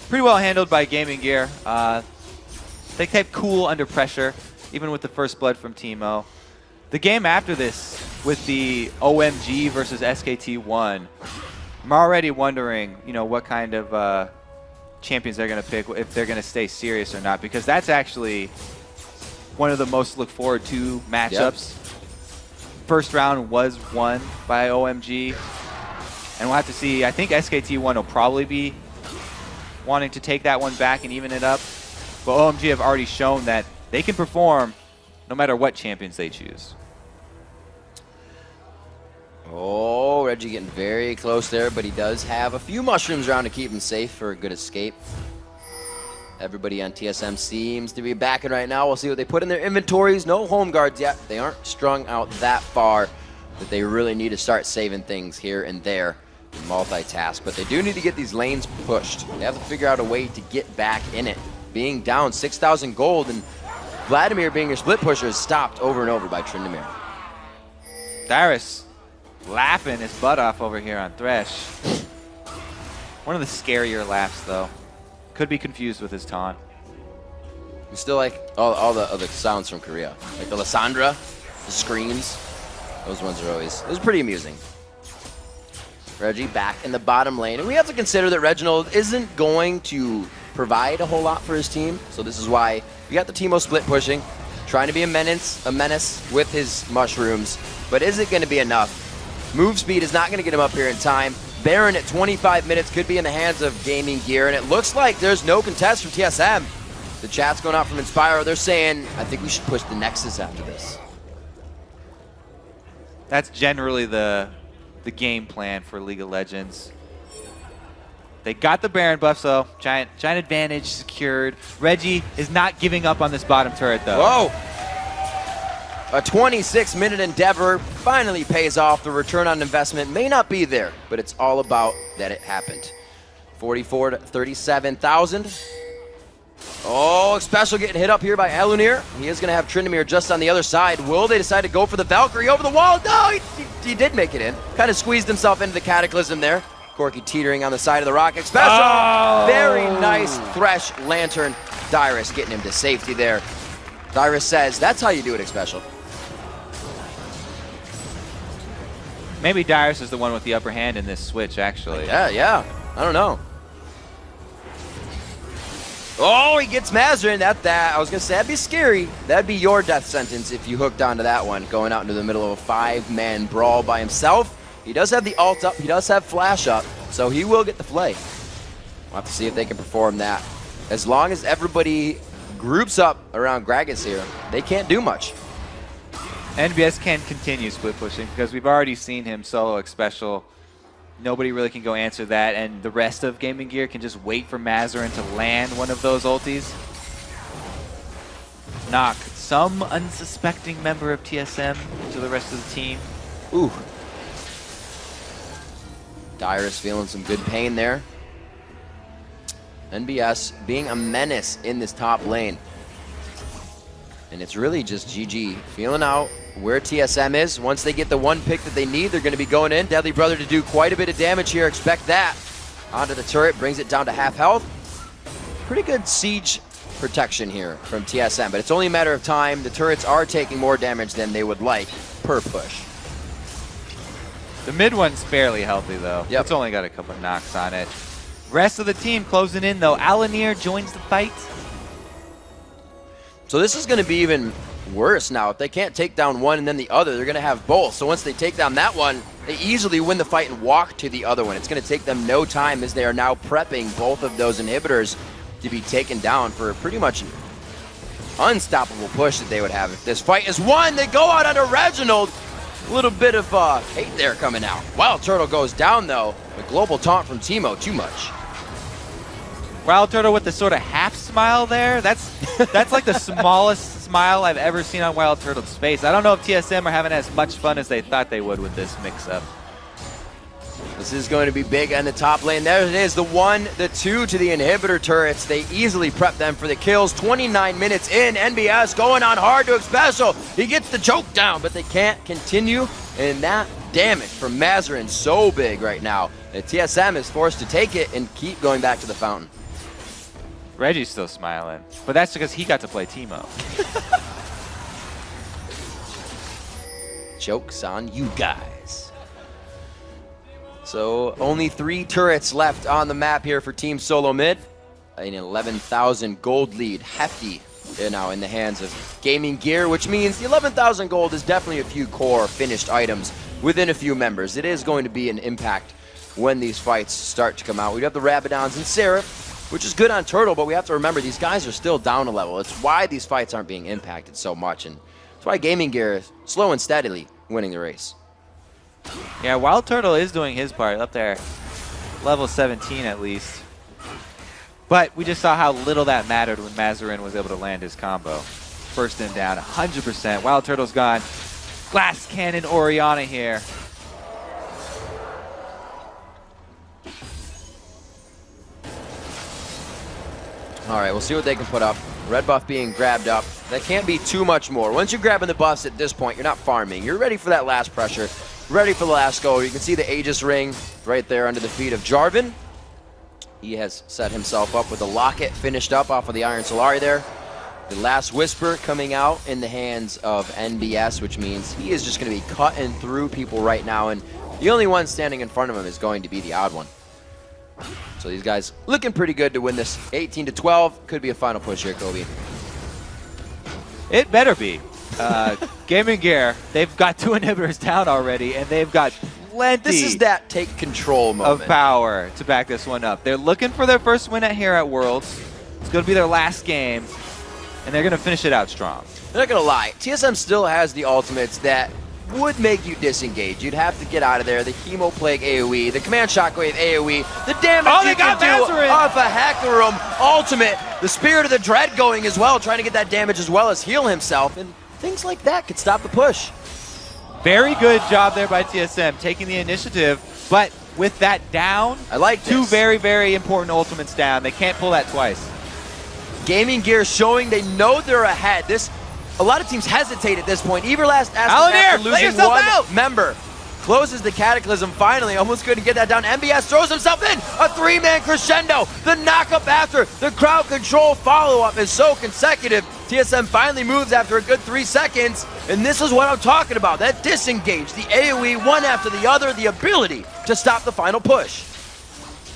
pretty well handled by Gaming Gear. They kept cool under pressure, even with the first blood from Teemo. The game after this, with the OMG versus SKT1, I'm already wondering, what kind of champions they're going to pick, if they're going to stay serious or not, because that's actually one of the most look forward to matchups. Yep. First round was won by OMG, and we'll have to see. I think SKT1 will probably be wanting to take that one back and even it up, but OMG have already shown that they can perform no matter what champions they choose. Oh, Reggie getting very close there, but he does have a few mushrooms around to keep him safe for a good escape. Everybody on TSM seems to be backing right now. We'll see what they put in their inventories. No home guards yet. They aren't strung out that far that they really need to start saving things here and there and multitask. But they do need to get these lanes pushed. They have to figure out a way to get back in it. Being down 6,000 gold and Vladimir being your split pusher is stopped over and over by Trindamere. Dyrus laughing his butt off over here on Thresh. One of the scarier laughs, though. Could be confused with his taunt. We still like all the other sounds from Korea. Like the Lysandra, the screams. Those ones are always, those are pretty amusing. Reggie back in the bottom lane. And we have to consider that Reginald isn't going to provide a whole lot for his team. So this is why we got the Teemo split pushing, trying to be a menace with his mushrooms. But is it going to be enough? Move speed is not going to get him up here in time. Baron at 25 minutes could be in the hands of Gaming Gear, and it looks like there's no contest from TSM. The chat's going out from Inspiro. They're saying, I think we should push the Nexus after this. That's generally the game plan for League of Legends. They got the Baron buff, so giant advantage secured. Reggie is not giving up on this bottom turret, though. Whoa! A 26-minute endeavor finally pays off. The return on investment may not be there, but it's all about that it happened. 44 to 37,000. Oh, Special getting hit up here by Alunir. He is going to have Tryndamere just on the other side. Will they decide to go for the Valkyrie over the wall? No, he did make it in. Kind of squeezed himself into the Cataclysm there. Corki teetering on the side of the rocket. Special, very nice Thresh Lantern. Dyrus getting him to safety there. Dyrus says, that's how you do it, Special. Maybe Dyrus is the one with the upper hand in this switch, actually. Yeah. I don't know. Oh, he gets Mazarin. That. I was going to say, that'd be scary. That'd be your death sentence if you hooked onto that one, going out into the middle of a 5-man brawl by himself. He does have the ult up. He does have flash up, so he will get the flay. We'll have to see if they can perform that. As long as everybody groups up around Gragas here, they can't do much. NBS can continue split pushing because we've already seen him solo Special. Nobody really can go answer that, and the rest of Gaming Gear can just wait for Mazarin to land one of those ultis. Knock some unsuspecting member of TSM to the rest of the team. Ooh. Dyrus feeling some good pain there. NBS being a menace in this top lane. And it's really just GG feeling out where TSM is. Once they get the one pick that they need, they're going to be going in. Deadly Brother to do quite a bit of damage here. Expect that. Onto the turret, brings it down to half health. Pretty good siege protection here from TSM, but it's only a matter of time. The turrets are taking more damage than they would like per push. The mid one's fairly healthy, though. Yep. It's only got a couple knocks on it. Rest of the team closing in, though. Alunir joins the fight. So this is going to be even worse now. If they can't take down one and then the other, they're going to have both. So once they take down that one, they easily win the fight and walk to the other one. It's going to take them no time as they are now prepping both of those inhibitors to be taken down for a pretty much unstoppable push that they would have. If this fight is won, they go out under Reginald. A little bit of hate there coming out. Wild Turtle goes down, though. The global taunt from Teemo, too much. Wild Turtle with the sort of half smile there. That's like the smallest smile I've ever seen on Wild Turtle's face. I don't know if TSM are having as much fun as they thought they would with this mix-up. This is going to be big on the top lane. There it is, the 1, the 2 to the inhibitor turrets. They easily prep them for the kills. 29 minutes in, NBS going on hard to Special. He gets the choke down, but they can't continue. And that damage from Mazarin so big right now that TSM is forced to take it and keep going back to the fountain. Reggie's still smiling, but that's because he got to play Teemo. Joke's on you guys. So only 3 turrets left on the map here for TeamSoloMId. An 11,000 gold lead, hefty now in the hands of Gaming Gear, which means the 11,000 gold is definitely a few core finished items within a few members. It is going to be an impact when these fights start to come out. We have the Rabadons and Seraph, which is good on Turtle, but we have to remember these guys are still down a level. It's why these fights aren't being impacted so much, and it's why Gaming Gear is slow and steadily winning the race. Yeah, Wild Turtle is doing his part up there. Level 17 at least. But we just saw how little that mattered when Mazarin was able to land his combo. First in down, 100%. Wild Turtle's gone. Glass Cannon Orianna here. All right, we'll see what they can put up. Red buff being grabbed up. That can't be too much more. Once you're grabbing the buffs at this point, you're not farming. You're ready for that last pressure, ready for the last go. You can see the Aegis ring right there under the feet of Jarvan. He has set himself up with a locket finished up off of the Iron Solari there. The last Whisper coming out in the hands of NBS, which means he is just going to be cutting through people right now, and the only one standing in front of him is going to be the odd one. So these guys looking pretty good to win this 18-12. Could be a final push here, Kobe. It better be. Gaming Gear, they've got 2 inhibitors down already, and they've got plenty This is that take control moment of power to back this one up. They're looking for their first win here at Worlds. It's going to be their last game, and they're going to finish it out strong. I'm not going to lie. TSM still has the ultimates that would make you disengage. You'd have to get out of there. The Chemo Plague AoE, the Command Shockwave AoE, the damage Oh, they you can got do Mazarin! off a Hacker Ultimate, the Spirit of the Dread going as well, trying to get that damage as well as heal himself, and things like that could stop the push. Very good job there by TSM, taking the initiative, but with that down, I like two this. very, very important ultimates down. They can't pull that twice. Gaming Gear showing they know they're ahead. A lot of teams hesitate at this point. Everlast Alan, after play losing yourself one out. member. Closes the Cataclysm finally. Almost couldn't get that down. MBS throws himself in. A 3-man crescendo. The knockup after. The crowd control follow-up is so consecutive. TSM finally moves after a good 3 seconds. And this is what I'm talking about. That disengage. The AoE one after the other. The ability to stop the final push.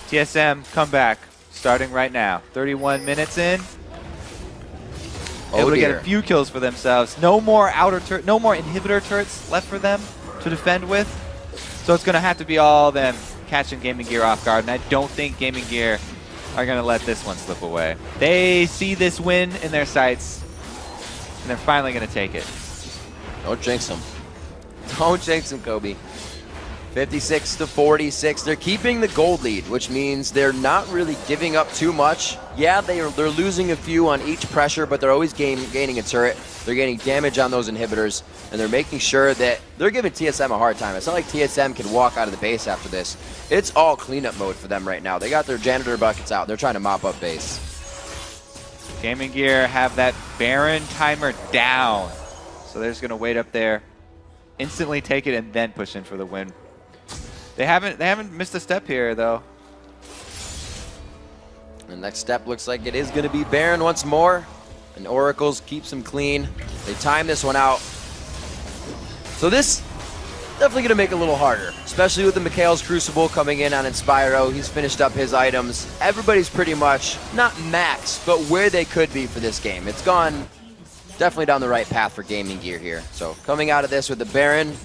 TSM comeback starting right now. 31 minutes in. Oh Able to get dear. a few kills for themselves. No more no more inhibitor turrets left for them to defend with. So it's going to have to be all them catching Gaming Gear off guard. And I don't think Gaming Gear are going to let this one slip away. They see this win in their sights, and they're finally going to take it. Don't jinx them. Don't jinx them, Kobe. 56-46. They're keeping the gold lead, which means they're not really giving up too much. Yeah, they're losing a few on each pressure, but they're always gaining a turret. They're getting damage on those inhibitors, and they're making sure that they're giving TSM a hard time. It's not like TSM can walk out of the base after this. It's all cleanup mode for them right now. They got their janitor buckets out. They're trying to mop up base. Gaming Gear have that Baron timer down. So they're just going to wait up there, instantly take it, and then push in for the win. They haven't missed a step here, though. The next step looks like it is going to be Baron once more. And Oracles keeps him clean. They time this one out. So this definitely going to make it a little harder, especially with the Mikhail's Crucible coming in on Inspiro. He's finished up his items. Everybody's pretty much, not max, but where they could be for this game. It's gone definitely down the right path for Gaming Gear here. So coming out of this with the Baron,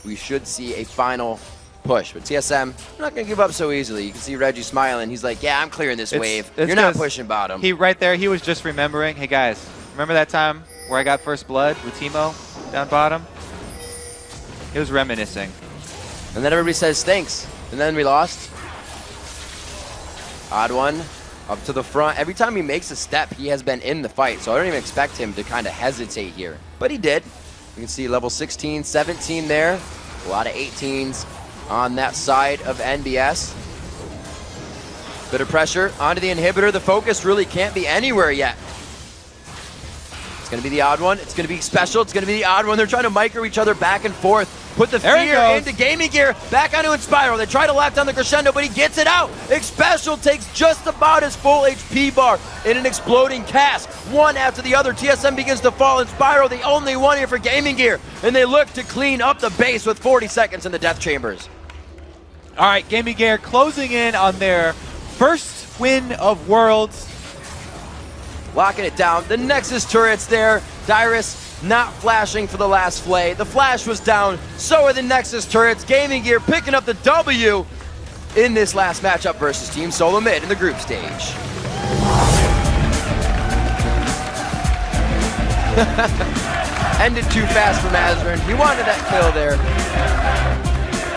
we should see a final push. But TSM, they're not going to give up so easily. You can see Reggie smiling. He's like, yeah, I'm clearing this wave. You're not pushing bottom. Right there, he was just remembering, hey guys, remember that time where I got first blood with Teemo down bottom? He was reminiscing. And then everybody says thanks. And then we lost. Odd one up to the front. Every time he makes a step, he has been in the fight. So I don't even expect him to kind of hesitate here. But he did. You can see level 16, 17 there. A lot of 18s on that side of NBS. Bit of pressure onto the inhibitor. The focus really can't be anywhere yet. It's going to be the odd one. It's going to be special. It's going to be the odd one. They're trying to micro each other back and forth. Put the fear into Gaming Gear. Back onto Inspiro. They try to lock down the Crescendo, but he gets it out. Special takes just about his full HP bar in an exploding cast. One after the other. TSM begins to fall. Inspiro, the only one here for Gaming Gear. And they look to clean up the base with 40 seconds in the death chambers. All right, Gaming Gear closing in on their first win of Worlds. Locking it down. The Nexus turret's there. Dyrus not flashing for the last flay. The flash was down. So are the Nexus turrets. Gaming Gear picking up the W in this last matchup versus TeamSoloMId in the group stage. Ended too fast for Mazarin. He wanted that kill there.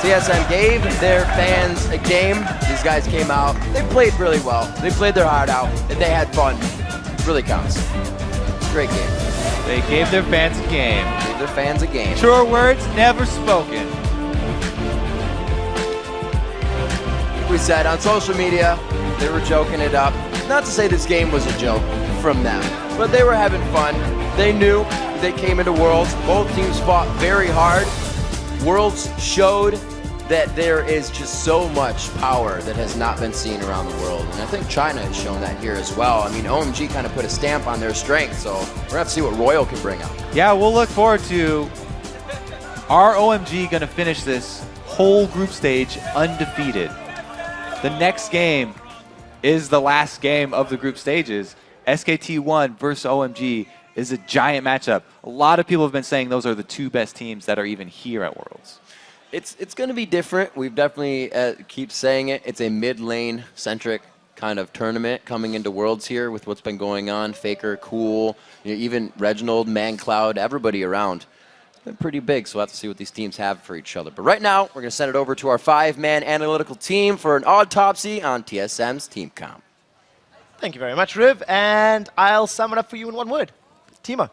TSM gave their fans a game. These guys came out. They played really well. They played their heart out, and they had fun. Really counts. Great game. They gave their fans a game. Gave their fans a game. Truer words never spoken. We said on social media, they were joking it up. Not to say this game was a joke from them, but they were having fun. They knew they came into Worlds. Both teams fought very hard. Worlds showed that there is just so much power that has not been seen around the world. And I think China has shown that here as well. I mean, OMG kind of put a stamp on their strength, so we're going to have to see what Royal can bring out. Yeah, we'll look forward to our OMG going to finish this whole group stage undefeated. The next game is the last game of the group stages. SKT1 versus OMG is a giant matchup. A lot of people have been saying those are the two best teams that are even here at Worlds. It's going to be different. We've definitely keep saying it. It's a mid-lane centric kind of tournament coming into Worlds here with what's been going on. Faker, Cool, even Reginald, ManCloud, everybody around. They're pretty big, so we'll have to see what these teams have for each other. But right now, we're going to send it over to our 5-man analytical team for an autopsy on TSM's team comp. Thank you very much, Riv. And I'll sum it up for you in one word. Timo.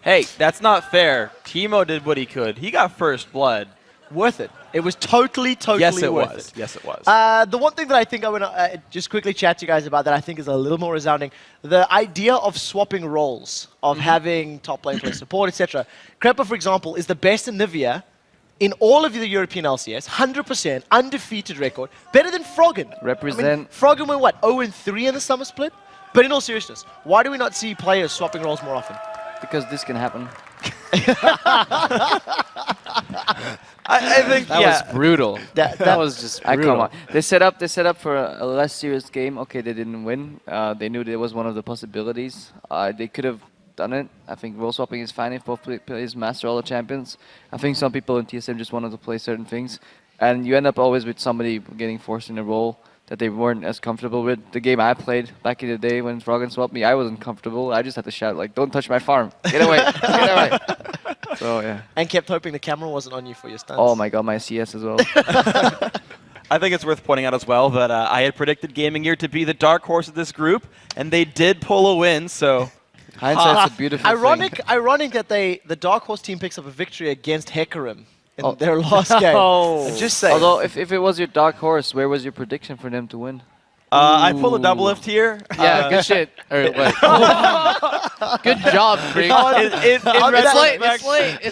Hey, that's not fair. Timo did what he could. He got first blood. Worth it. It was totally Yes, it worth was. it. Yes, it was. The one thing that I think I want to just quickly chat to you guys about that I think is a little more resounding, the idea of swapping roles, of having top lane play support, etc. Crepa, for example, is the best in Nivea in all of the European LCS, 100%, undefeated record, better than Froggen. Represent. I mean, Froggen went, what, 0-3 in the summer split? But in all seriousness, why do we not see players swapping roles more often? Because this can happen. I think, That was brutal. That was just brutal. Come on. They set up for a less serious game. Okay, they didn't win. They knew there was one of the possibilities. They could have done it. I think role swapping is fine if both players master all the champions. I think some people in TSM just wanted to play certain things. And you end up always with somebody getting forced in a role that they weren't as comfortable with. The game I played back in the day when Froggen swapped me, I wasn't comfortable. I just had to shout, like, don't touch my farm. Get away. Get away. So, yeah. And kept hoping the camera wasn't on you for your stunts. Oh, my God, my CS as well. I think it's worth pointing out as well that I had predicted Gaming Gear to be the dark horse of this group, and they did pull a win, so... Hindsight's a beautiful thing. Ironic that the Dark Horse team picks up a victory against Hecarim in their last game. I'm just saying. Although, if it was your dark horse, where was your prediction for them to win? I pulled a double lift here. Yeah, good shit. Or, good job, Krieg.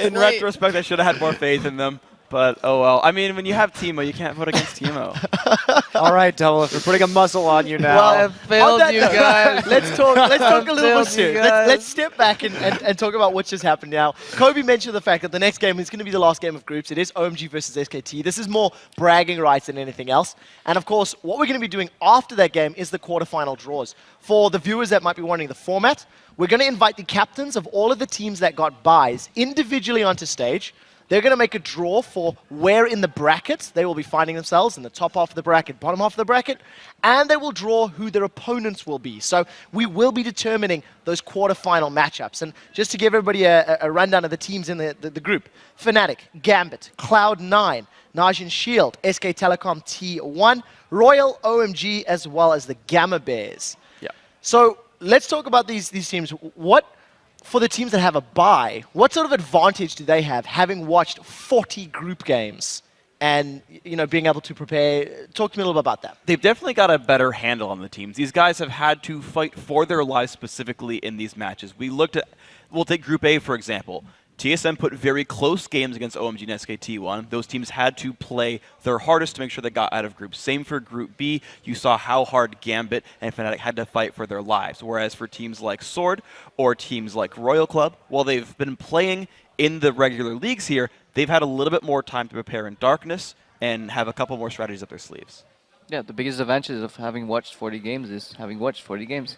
In retrospect, I should have had more faith in them. But, oh well. I mean, when you have Timo, you can't vote against Timo. All right, Double Lift, we're putting a muzzle on you now. Well, I failed you guys. Let's talk a little Failed more you serious. guys. Let's step back and talk about what just happened now. Kobe mentioned the fact that the next game is going to be the last game of groups. It is OMG versus SKT. This is more bragging rights than anything else. And of course, what we're going to be doing after that game is the quarterfinal draws. For the viewers that might be wondering the format, we're going to invite the captains of all of the teams that got buys individually onto stage. They're going to make a draw for where in the brackets they will be finding themselves, in the top half of the bracket, bottom half of the bracket, and they will draw who their opponents will be. So we will be determining those quarterfinal matchups. And just to give everybody a rundown of the teams in the group, Fnatic, Gambit, Cloud9, Najin Shield, SK Telecom T1, Royal, OMG, as well as the Gamma Bears. Yeah. So let's talk about these teams. For the teams that have a bye, what sort of advantage do they have having watched 40 group games and being able to prepare? Talk to me a little bit about that. They've definitely got a better handle on the teams. These guys have had to fight for their lives specifically in these matches. We'll take Group A, for example. TSM put very close games against OMG and SKT1. Those teams had to play their hardest to make sure they got out of groups. Same for Group B. You saw how hard Gambit and Fnatic had to fight for their lives. Whereas for teams like Sword or teams like Royal Club, while they've been playing in the regular leagues here, they've had a little bit more time to prepare in darkness and have a couple more strategies up their sleeves. Yeah, the biggest advantage of having watched 40 games is having watched 40 games.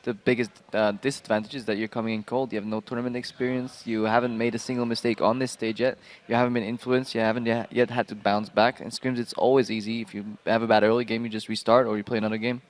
The biggest disadvantage is that you're coming in cold. You have no tournament experience. You haven't made a single mistake on this stage yet. You haven't been influenced. You haven't yet had to bounce back. In scrims, it's always easy. If you have a bad early game, you just restart or you play another game.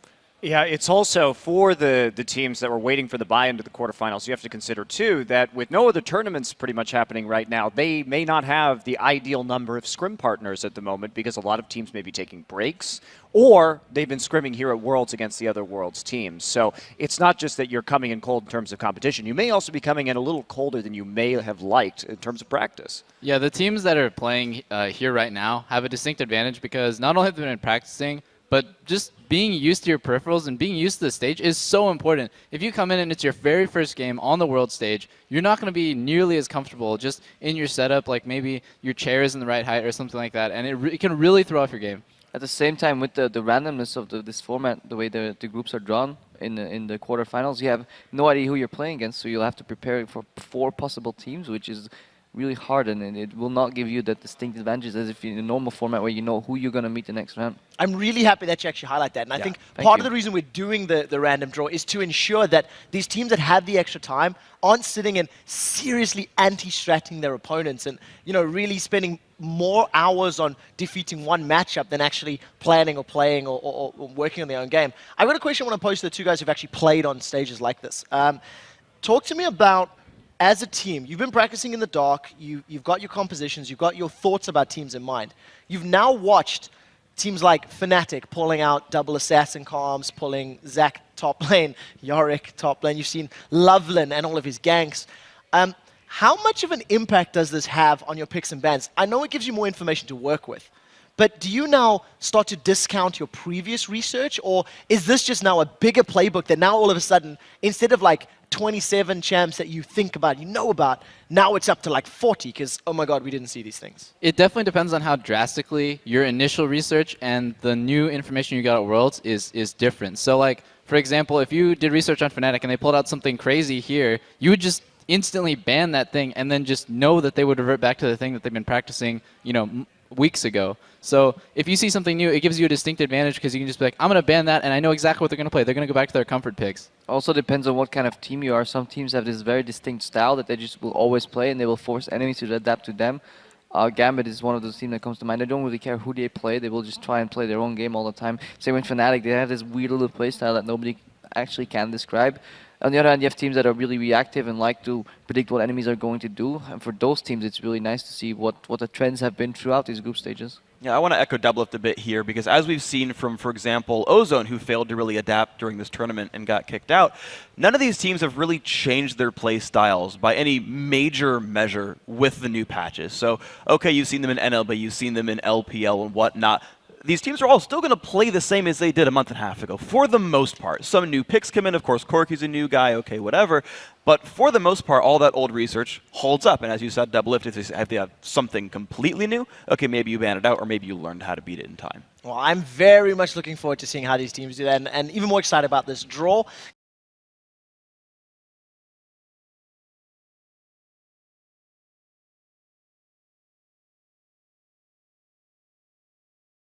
Yeah, it's also for the teams that were waiting for the buy into the quarterfinals. You have to consider, too, that with no other tournaments pretty much happening right now, they may not have the ideal number of scrim partners at the moment because a lot of teams may be taking breaks or they've been scrimming here at Worlds against the other Worlds teams. So it's not just that you're coming in cold in terms of competition. You may also be coming in a little colder than you may have liked in terms of practice. Yeah, the teams that are playing here right now have a distinct advantage because not only have they been practicing, but just being used to your peripherals and being used to the stage is so important. If you come in and it's your very first game on the world stage, you're not going to be nearly as comfortable just in your setup, like maybe your chair is in the right height or something like that, and it can really throw off your game. At the same time, with the randomness of this format, the way the groups are drawn in the quarterfinals, you have no idea who you're playing against, so you'll have to prepare for 4 possible teams, which is really hard, and it will not give you that distinct advantage as if you're in a normal format where you know who you're going to meet the next round. I'm really happy that you actually highlight that. And I think part of the reason we're doing the random draw is to ensure that these teams that have the extra time aren't sitting and seriously anti-stratting their opponents and, really spending more hours on defeating one matchup than actually planning or playing or working on their own game. I've got a question I want to pose to the two guys who've actually played on stages like this. Talk to me about as a team, you've been practicing in the dark, you've got your compositions, you've got your thoughts about teams in mind. You've now watched teams like Fnatic pulling out double assassin comms, pulling Zac top lane, Yorick top lane. You've seen Loveland and all of his ganks. How much of an impact does this have on your picks and bans? I know it gives you more information to work with, but do you now start to discount your previous research, or is this just now a bigger playbook that now all of a sudden, instead of like 27 champs that you think about, you know about, now it's up to like 40 because, oh my god, we didn't see these things? It definitely depends on how drastically your initial research and the new information you got at Worlds is different. So like, for example, if you did research on Fnatic and they pulled out something crazy here, you would just instantly ban that thing and then just know that they would revert back to the thing that they've been practicing, weeks ago. So if you see something new, it gives you a distinct advantage because you can just be like, I'm going to ban that, and I know exactly what they're going to play. They're going to go back to their comfort picks. Also depends on what kind of team you are. Some teams have this very distinct style that they just will always play, and they will force enemies to adapt to them. Gambit is one of those teams that comes to mind. They don't really care who they play. They will just try and play their own game all the time. Same with Fnatic. They have this weird little play style that nobody actually can describe. On the other hand, you have teams that are really reactive and like to predict what enemies are going to do. And for those teams, it's really nice to see what the trends have been throughout these group stages. Yeah, I want to echo Doublelift a bit here because as we've seen from, for example, Ozone, who failed to really adapt during this tournament and got kicked out, none of these teams have really changed their play styles by any major measure with the new patches. So, okay, you've seen them in NLB, you've seen them in LPL and whatnot. These teams are all still going to play the same as they did a month and a half ago, for the most part. Some new picks come in, of course, Corky's a new guy, okay, whatever. But for the most part, all that old research holds up. And as you said, Doublelift, if they have something completely new, okay, maybe you ban it out, or maybe you learned how to beat it in time. Well, I'm very much looking forward to seeing how these teams do that, and even more excited about this draw,